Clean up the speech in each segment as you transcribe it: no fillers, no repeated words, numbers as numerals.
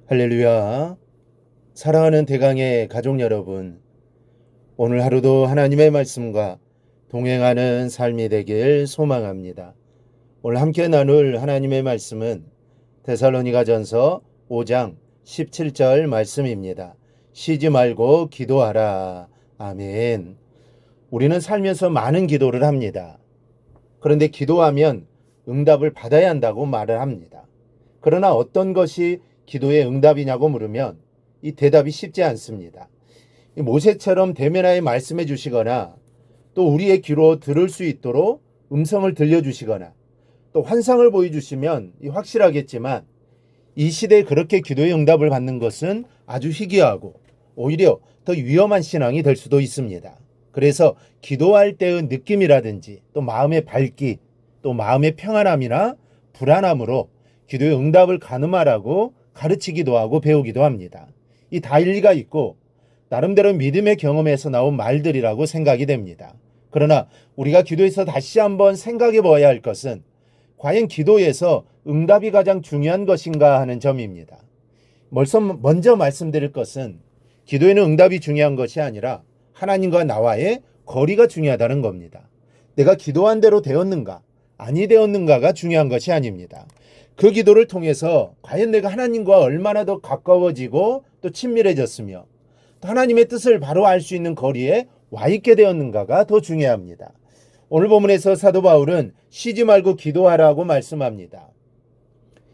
할렐루야. 사랑하는 대강의 가족 여러분, 오늘 하루도 하나님의 말씀과 동행하는 삶이 되길 소망합니다. 오늘 함께 나눌 하나님의 말씀은 데살로니가전서 5장 17절 말씀입니다. 쉬지 말고 기도하라. 아멘. 우리는 살면서 많은 기도를 합니다. 그런데 기도하면 응답을 받아야 한다고 말을 합니다. 그러나 어떤 것이 기도의 응답이냐고 물으면 이 대답이 쉽지 않습니다. 모세처럼 대면하에 말씀해 주시거나 또 우리의 귀로 들을 수 있도록 음성을 들려주시거나 또 환상을 보여주시면 확실하겠지만 이 시대에 그렇게 기도의 응답을 받는 것은 아주 희귀하고 오히려 더 위험한 신앙이 될 수도 있습니다. 그래서 기도할 때의 느낌이라든지 또 마음의 밝기 또 마음의 평안함이나 불안함으로 기도의 응답을 가늠하라고 가르치기도 하고 배우기도 합니다. 이 다 일리가 있고 나름대로 믿음의 경험에서 나온 말들이라고 생각이 됩니다. 그러나 우리가 기도에서 다시 한번 생각해 봐야 할 것은 과연 기도에서 응답이 가장 중요한 것인가 하는 점입니다. 먼저 말씀드릴 것은 기도에는 응답이 중요한 것이 아니라 하나님과 나와의 거리가 중요하다는 겁니다. 내가 기도한 대로 되었는가 아니 되었는가가 중요한 것이 아닙니다. 그 기도를 통해서 과연 내가 하나님과 얼마나 더 가까워지고 또 친밀해졌으며 또 하나님의 뜻을 바로 알 수 있는 거리에 와 있게 되었는가가 더 중요합니다. 오늘 본문에서 사도 바울은 쉬지 말고 기도하라고 말씀합니다.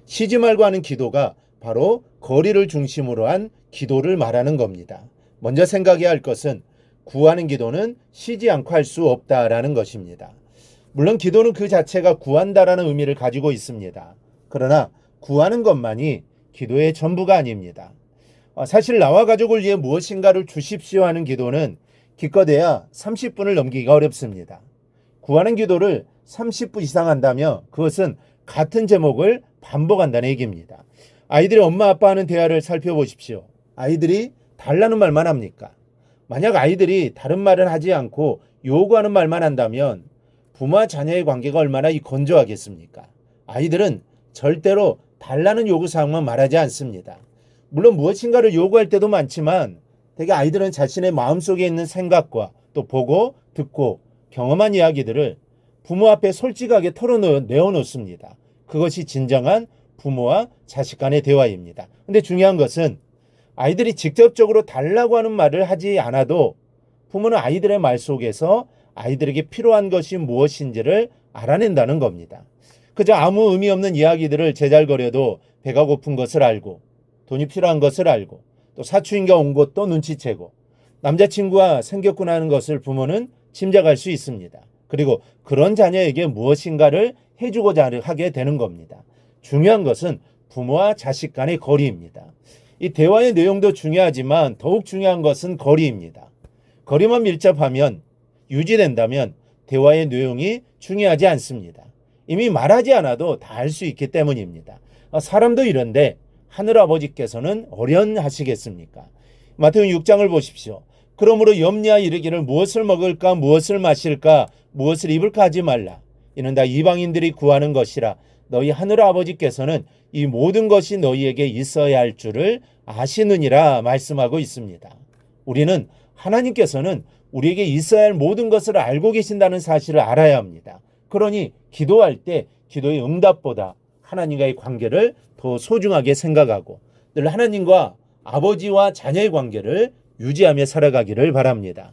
쉬지 말고 하는 기도가 바로 거리를 중심으로 한 기도를 말하는 겁니다. 먼저 생각해야 할 것은 구하는 기도는 쉬지 않고 할 수 없다라는 것입니다. 물론 기도는 그 자체가 구한다라는 의미를 가지고 있습니다. 그러나 구하는 것만이 기도의 전부가 아닙니다. 사실 나와 가족을 위해 무엇인가를 주십시오 하는 기도는 기껏해야 30분을 넘기기가 어렵습니다. 구하는 기도를 30분 이상 한다면 그것은 같은 제목을 반복한다는 얘기입니다. 아이들이 엄마 아빠 하는 대화를 살펴보십시오. 아이들이 달라는 말만 합니까? 만약 아이들이 다른 말을 하지 않고 요구하는 말만 한다면 부모와 자녀의 관계가 얼마나 건조하겠습니까? 아이들은 절대로 달라는 요구사항만 말하지 않습니다. 물론 무엇인가를 요구할 때도 많지만 대개 아이들은 자신의 마음속에 있는 생각과 또 보고 듣고 경험한 이야기들을 부모 앞에 솔직하게 내어놓습니다. 그것이 진정한 부모와 자식 간의 대화입니다. 근데 중요한 것은 아이들이 직접적으로 달라고 하는 말을 하지 않아도 부모는 아이들의 말 속에서 아이들에게 필요한 것이 무엇인지를 알아낸다는 겁니다. 그저 아무 의미 없는 이야기들을 제잘거려도 배가 고픈 것을 알고 돈이 필요한 것을 알고 또 사춘기가 온 것도 눈치채고 남자친구가 생겼구나 하는 것을 부모는 짐작할 수 있습니다. 그리고 그런 자녀에게 무엇인가를 해주고자 하게 되는 겁니다. 중요한 것은 부모와 자식 간의 거리입니다. 이 대화의 내용도 중요하지만 더욱 중요한 것은 거리입니다. 거리만 밀접하면 유지된다면 대화의 내용이 중요하지 않습니다. 이미 말하지 않아도 다 알 수 있기 때문입니다. 사람도 이런데 하늘아버지께서는 어련하시겠습니까? 마태복음 6장을 보십시오. 그러므로 염려하여 이르기를 무엇을 먹을까 무엇을 마실까 무엇을 입을까 하지 말라. 이는 다 이방인들이 구하는 것이라. 너희 하늘아버지께서는 이 모든 것이 너희에게 있어야 할 줄을 아시느니라 말씀하고 있습니다. 우리는 하나님께서는 우리에게 있어야 할 모든 것을 알고 계신다는 사실을 알아야 합니다. 그러니 기도할 때 기도의 응답보다 하나님과의 관계를 더 소중하게 생각하고 늘 하나님과 아버지와 자녀의 관계를 유지하며 살아가기를 바랍니다.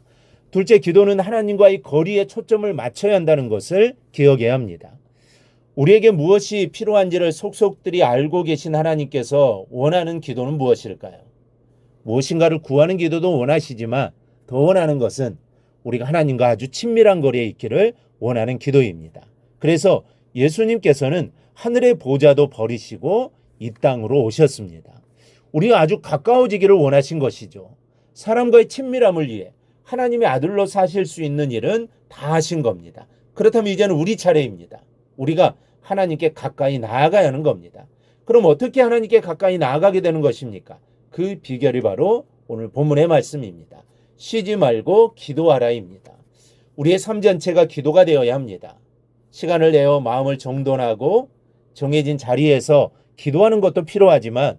둘째, 기도는 하나님과의 거리에 초점을 맞춰야 한다는 것을 기억해야 합니다. 우리에게 무엇이 필요한지를 속속들이 알고 계신 하나님께서 원하는 기도는 무엇일까요? 무엇인가를 구하는 기도도 원하시지만 더 원하는 것은 우리가 하나님과 아주 친밀한 거리에 있기를 원하는 기도입니다. 그래서 예수님께서는 하늘의 보좌도 버리시고 이 땅으로 오셨습니다. 우리가 아주 가까워지기를 원하신 것이죠. 사람과의 친밀함을 위해 하나님의 아들로 사실 수 있는 일은 다 하신 겁니다. 그렇다면 이제는 우리 차례입니다. 우리가 하나님께 가까이 나아가야 하는 겁니다. 그럼 어떻게 하나님께 가까이 나아가게 되는 것입니까? 그 비결이 바로 오늘 본문의 말씀입니다. 쉬지 말고 기도하라입니다. 우리의 삶 전체가 기도가 되어야 합니다. 시간을 내어 마음을 정돈하고 정해진 자리에서 기도하는 것도 필요하지만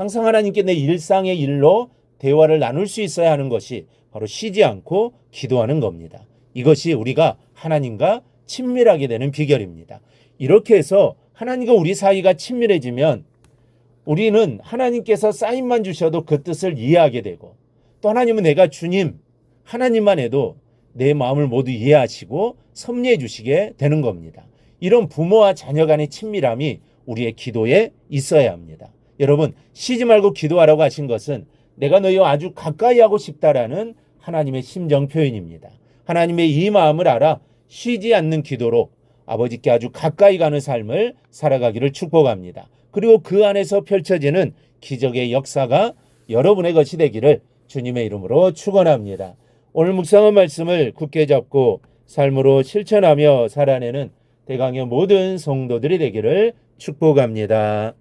항상 하나님께 내 일상의 일로 대화를 나눌 수 있어야 하는 것이 바로 쉬지 않고 기도하는 겁니다. 이것이 우리가 하나님과 친밀하게 되는 비결입니다. 이렇게 해서 하나님과 우리 사이가 친밀해지면 우리는 하나님께서 사인만 주셔도 그 뜻을 이해하게 되고, 또 하나님은 내가 주님, 하나님만 해도 내 마음을 모두 이해하시고 섭리해 주시게 되는 겁니다. 이런 부모와 자녀 간의 친밀함이 우리의 기도에 있어야 합니다. 여러분, 쉬지 말고 기도하라고 하신 것은 내가 너희와 아주 가까이 하고 싶다라는 하나님의 심정 표현입니다. 하나님의 이 마음을 알아 쉬지 않는 기도로 아버지께 아주 가까이 가는 삶을 살아가기를 축복합니다. 그리고 그 안에서 펼쳐지는 기적의 역사가 여러분의 것이 되기를 주님의 이름으로 축원합니다. 오늘 묵상한 말씀을 굳게 잡고 삶으로 실천하며 살아내는 대강의 모든 성도들이 되기를 축복합니다.